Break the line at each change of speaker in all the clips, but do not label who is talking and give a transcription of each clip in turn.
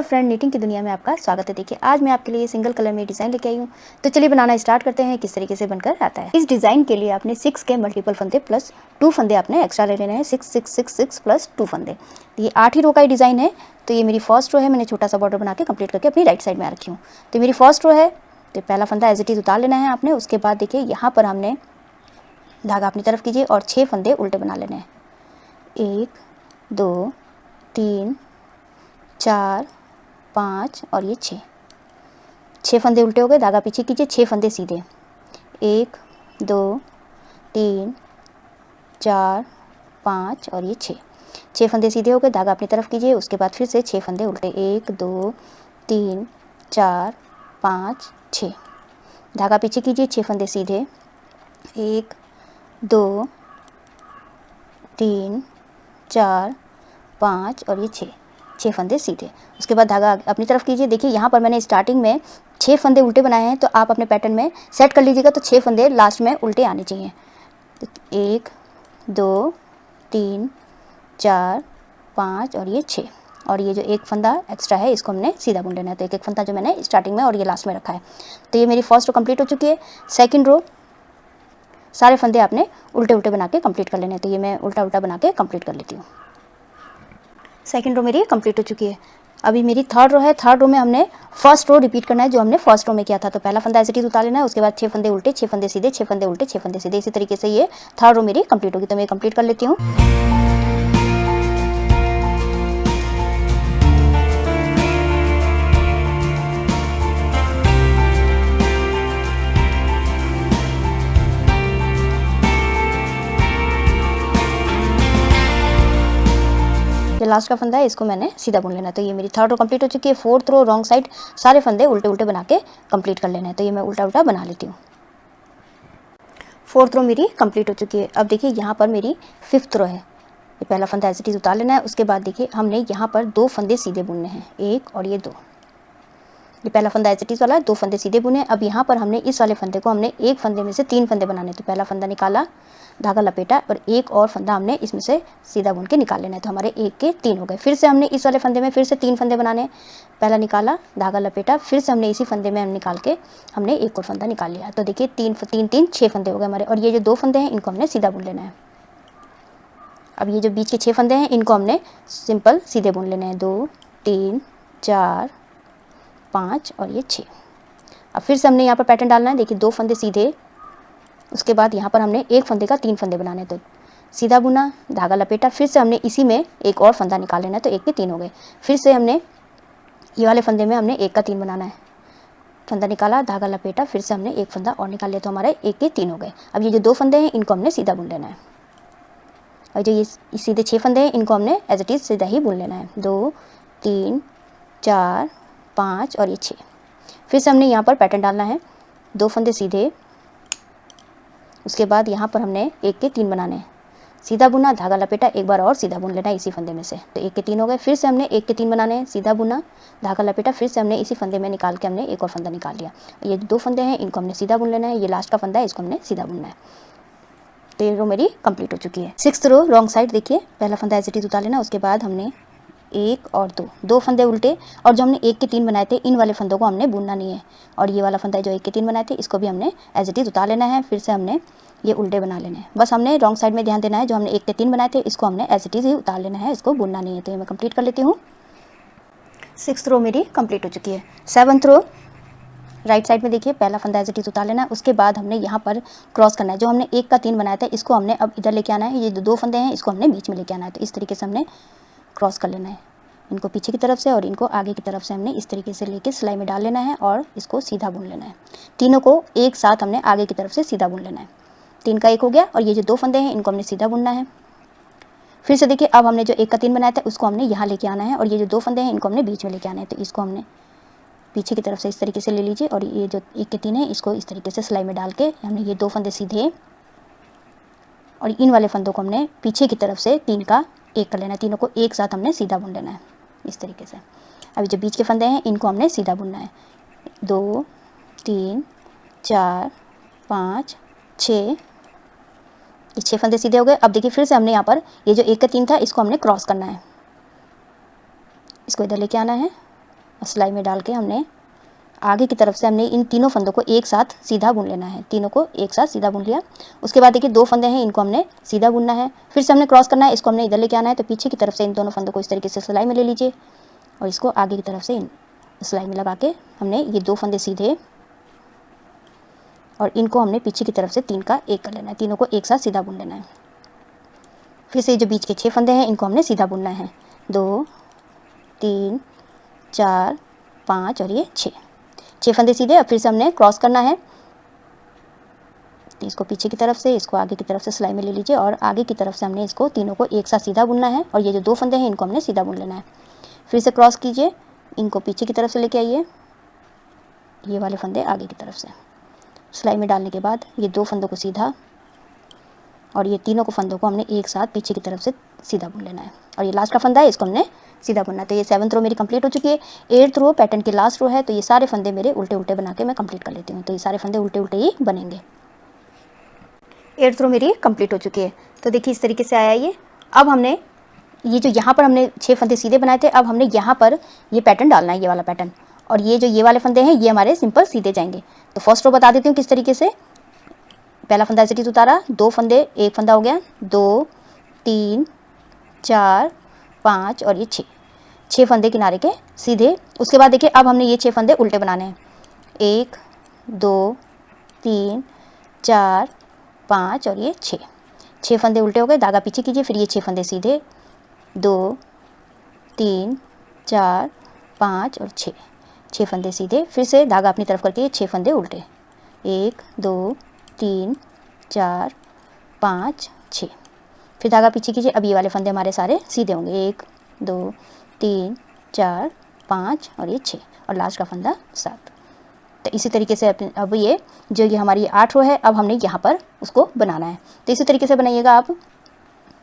Friend, knitting की दुनिया में आपका स्वागत है। देखिए आज मैं आपके लिए सिंगल कलर में डिज़ाइन लेके आई हूँ। तो चलिए बनाना स्टार्ट करते हैं किस तरीके से बनकर आता है। इस डिज़ाइन के लिए आपने 6 के मल्टीपल फंदे प्लस 2 फंदे आपने एक्स्ट्रा ले लेने हैं। 6 6 6 6 प्लस 2 फंदे। ये 8 ही रो का ही डिज़ाइन है। तो ये मेरी फर्स्ट रो है, मैंने छोटा सा बॉर्डर बना के कंप्लीट करके अपनी राइट साइड में रखी हूँ। तो मेरी फर्स्ट रो है, तो पहला फंदा एज इट इज़ उतार लेना है आपने। उसके बाद देखिए यहाँ पर हमने धागा अपनी तरफ कीजिए और 6 फंदे उल्टे बना लेने हैं। 1 2 3 4 5 और ये 6 फंदे उल्टे हो गए। धागा पीछे कीजिए, 6 फंदे सीधे। 1 2 3 4 5 और ये 6 फंदे सीधे हो गए। धागा अपनी तरफ कीजिए। उसके बाद फिर से 6 फंदे उल्टे। 1 2 3 4 5 6। धागा पीछे कीजिए, 6 फंदे सीधे। 1 2 3 4 5 और ये 6 फंदे सीधे। उसके बाद धागा अपनी तरफ कीजिए। देखिए यहाँ पर मैंने स्टार्टिंग में 6 फंदे उल्टे बनाए हैं, तो आप अपने पैटर्न में सेट कर लीजिएगा तो 6 फंदे लास्ट में उल्टे आने चाहिए। तो 1 2 3 4 5 और ये 6। और ये जो एक फंदा एक्स्ट्रा है इसको हमने सीधा बुन लेना है। तो एक फंदा जो मैंने स्टार्टिंग में और ये लास्ट में रखा है। तो ये मेरी फर्स्ट रो कंप्लीट हो चुकी है। सेकेंड रो सारे फंदे आपने उल्टे उल्टे बना के कंप्लीट कर लेने हैं। तो ये मैं उल्टा उल्टा बना के कंप्लीट कर लेती हूँ। सेकंड रो मेरी कंप्लीट हो चुकी है। अभी मेरी थर्ड रो है। थर्ड रो में हमने फर्स्ट रो रिपीट करना है जो हमने फर्स्ट रो में किया था। तो पहला फंदा एज इट इज़ उतार लेना है। उसके बाद 6 फंदे उल्टे, 6 फंदे सीधे, 6 फंदे उल्टे, 6 फंदे सीधे। इसी तरीके से ये थर्ड रो मेरी कंप्लीट होगी। तो मैं कंप्लीट कर लेती हूँ। जो लास्ट का फंदा है इसको मैंने सीधा बुन लेना है। तो ये मेरी थर्ड रो कंप्लीट हो चुकी है। फोर्थ रो रॉन्ग साइड सारे फंदे उल्टे उल्टे बना के कंप्लीट कर लेना है। तो ये मैं उल्टा उल्टा बना लेती हूँ। फोर्थ रो मेरी कंप्लीट हो चुकी है। अब देखिए यहाँ पर मेरी फिफ्थ रो है। ये पहला फंदा एज इट इज़ उतार लेना है। उसके बाद देखिए हमने यहाँ पर 2 फंदे सीधे बुनने हैं, 1 और ये 2। ये पहला फंदा एज इट इज़ वाला है, 2 फंदे सीधे बुने। अब यहाँ पर हमने इस वाले फंदे को हमने एक फंदे में से 3 फंदे बनाने। तो पहला फंदा निकाला, धागा लपेटा और एक और फंदा हमने इसमें से सीधा बुन के निकाल लेना है। तो हमारे 1 के 3 हो गए। फिर से हमने इस वाले फंदे में फिर से 3 फंदे बनाने। पहला निकाला, धागा लपेटा, फिर से हमने इसी फंदे में हम निकाल के हमने एक और फंदा निकाल लिया। तो देखिए 6 फंदे हो गए हमारे। और ये जो 2 फंदे हैं इनको हमने सीधा बुन लेना है। अब ये जो बीच के 6 फंदे हैं इनको हमने सिंपल सीधे बुन लेने हैं। 2 3 4 5 और ये 6। अब फिर से हमने यहाँ पर पैटर्न डालना है। देखिए 2 फंदे सीधे, उसके बाद यहाँ पर हमने एक फंदे का 3 फंदे बनाने। तो सीधा बुना, धागा लपेटा, फिर से हमने इसी में एक और फंदा निकाल लेना है। तो 1 के 3 हो गए। फिर से हमने ये वाले फंदे में हमने 1 का 3 बनाना है। फंदा निकाला, धागा लपेटा, फिर से हमने एक फंदा और निकाल लिया। तो हमारे 1 के 3 हो गए। अब ये जो 2 फंदे हैं इनको हमने सीधा बुन लेना है। और जो ये सीधे 6 फंदे हैं इनको हमने एज इट इज़ सीधा ही बुन लेना है। 2 3 4 5 और ये 6। फिर से हमने यहाँ पर पैटर्न डालना है। 2 फंदे सीधे, उसके बाद यहाँ पर हमने 1 के 3 बनाने हैं। सीधा बुना, धागा लपेटा, एक बार और सीधा बुन लेना है इसी फंदे में से। तो 1 के 3 हो गए। फिर से हमने 1 के 3 बनाने हैं। सीधा बुना, धागा लपेटा, फिर से हमने इसी फंदे में निकाल के हमने एक और फंदा निकाल लिया। ये 2 फंदे हैं इनको हमने सीधा बुन लेना है। ये लास्ट का फंदा है इसको हमने सीधा बुनना है। तो ये रो मेरी कंप्लीट हो चुकी है। 6th रो रॉन्ग साइड देखिए, पहला फंदा एज इट इज़ उतार लेना। उसके बाद हमने 1 और 2 फंदे उल्टे, और जो हमने 1 के 3 बनाए थे इन वाले फंदों को हमने बुनना नहीं है। और ये वाला फंदा जो 1 के 3 बनाए थे इसको भी हमने एज इट इज़ उतार लेना है। फिर से हमने ये उल्टे बना लेने हैं। बस हमने रॉन्ग साइड में ध्यान देना है। जो हमने 1 के 3 बनाए थे इसको हमने एज इट इज़ ही उतार लेना है, इसको बुनना नहीं है। तो ये मैं कंप्लीट कर लेती हूँ। 6th रो मेरी कंप्लीट हो चुकी है। 7th रो राइट साइड में देखिए, पहला फंदा एज इट इज़ उतार लेना है। उसके बाद हमने यहाँ पर क्रॉस करना है। जो हमने 1 का 3 बनाया था इसको हमने अब इधर लेके आना है। ये 2 फंदे हैं इसको हमने बीच में लेके आना है। तो इस तरीके से हमने क्रॉस कर लेना है। इनको पीछे की तरफ से और इनको आगे की तरफ से हमने इस तरीके से लेके सिलाई में डाल लेना है और इसको सीधा बुन लेना है। तीनों को एक साथ हमने आगे की तरफ से सीधा बुन लेना है। 3 का 1 हो गया। और ये जो 2 फंदे हैं इनको हमने सीधा बुनना है। फिर से देखिए अब हमने जो 1 का 3 बनाया था उसको हमने यहाँ लेके आना है। और ये जो 2 फंदे हैं इनको हमने बीच में लेके आना है। तो इसको हमने पीछे की तरफ से इस तरीके से ले लीजिए। और ये जो 1 के 3 है इसको इस तरीके से सिलाई में डाल के हमने ये 2 फंदे सीधे और इन वाले फंदों को हमने पीछे की तरफ से 3 का 1 कर लेना है। तीनों को एक साथ हमने सीधा बुन लेना है इस तरीके से। अभी जो बीच के फंदे हैं इनको हमने सीधा बुनना है। 2 3 4 5 6, ये 6 फंदे सीधे हो गए। अब देखिए फिर से हमने यहाँ पर ये जो 1 का 3 था इसको हमने क्रॉस करना है। इसको इधर लेके आना है सिलाई में डाल के हमने आगे की तरफ से हमने इन तीनों फंदों को एक साथ सीधा बुन लेना है। तीनों को एक साथ सीधा बुन लिया। उसके बाद देखिए 2 फंदे हैं, इनको हमने सीधा बुनना है। फिर से हमने क्रॉस करना है, इसको हमने इधर लेके आना है। तो पीछे की तरफ से इन दोनों फंदों को इस तरीके से सिलाई में ले लीजिए और इसको आगे की तरफ से सिलाई में लगा के हमने ये 2 फंदे सीधे और इनको हमने पीछे की तरफ से 3 का 1 कर लेना है। तीनों को एक साथ सीधा बुन लेना है। फिर से जो बीच के 6 फंदे हैं इनको हमने सीधा बुनना है। 2 3 4 5 और ये 6 फंदे सीधे। अब फिर से हमने क्रॉस करना है। तो इसको पीछे की तरफ से, इसको आगे की तरफ से सिलाई में ले लीजिए और आगे की तरफ से हमने इसको तीनों को एक साथ सीधा बुनना है और ये जो 2 फंदे हैं इनको हमने सीधा बुन लेना है। फिर से क्रॉस कीजिए, इनको पीछे की तरफ से लेके आइए, ये वाले फंदे आगे की तरफ से सिलाई में डालने के बाद ये 2 फंदों को सीधा और ये तीनों को फंदों को हमने एक साथ पीछे की तरफ से सीधा बुन लेना है और ये लास्ट का फंदा है, इसको हमने सीधा बुनना है। तो ये 7th रो मेरी कंप्लीट हो चुकी है। 8th रो पैटर्न की लास्ट रो है। तो ये सारे फंदे मेरे उल्टे उल्टे बना के मैं कंप्लीट कर लेती हूँ। तो ये सारे फंदे उल्टे उल्टे ही बनेंगे। 8th रो मेरी कंप्लीट हो चुकी है। तो देखिए इस तरीके से आया ये। अब हमने ये जो यहाँ पर हमने 6 फंदे सीधे बनाए थे, अब हमने यहाँ पर ये पैटर्न डालना है, ये वाला पैटर्न। और ये जो ये वाले फंदे हैं ये हमारे सिंपल सीधे जाएंगे। तो फर्स्ट रो बता देती हूँ किस तरीके से। पहला फंदा ऐसे ही उतारा, 2 फंदे, एक फंदा हो गया, 2 3 4 5 और ये 6 फंदे किनारे के सीधे। उसके बाद देखिए अब हमने ये 6 फंदे उल्टे बनाने हैं। 1 2 3 4 5 और ये 6 फंदे उल्टे हो गए। धागा पीछे कीजिए, फिर ये 6 फंदे सीधे, 2 3 4 5 और 6 फंदे सीधे। फिर से धागा अपनी तरफ करके 6 फंदे उल्टे, 1 2 3 4 5 6। फिर धागा पीछे कीजिए। अब ये वाले फंदे हमारे सारे सीधे होंगे, 1 2 3 4 5 और ये 6 और लास्ट का फंदा 7। तो इसी तरीके से अब ये जो ये हमारी 8 रो है, अब हमने यहाँ पर उसको बनाना है। तो इसी तरीके से बनाइएगा आप।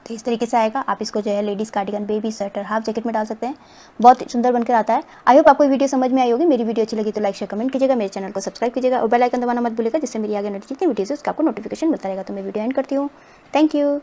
तो इस तरीके से आएगा। आप इसको जो है ladies cardigan, baby sweater, half jacket में डाल सकते हैं। बहुत सुंदर बनकर आता है। आई होप आपको वीडियो समझ में आई होगी। मेरी वीडियो अच्छी लगी तो लाइक शेयर कमेंट कीजिएगा, मेरे चैनल को सब्सक्राइब कीजिएगा और बेल आइकन दबाना मत भूलिएगा, जिससे मेरी आगे जितनी वीडियोज़ उसका आपको नोटिफिकेशन मिलता रहेगा। तो मैं वीडियो एंड करती हूँ। Thank you.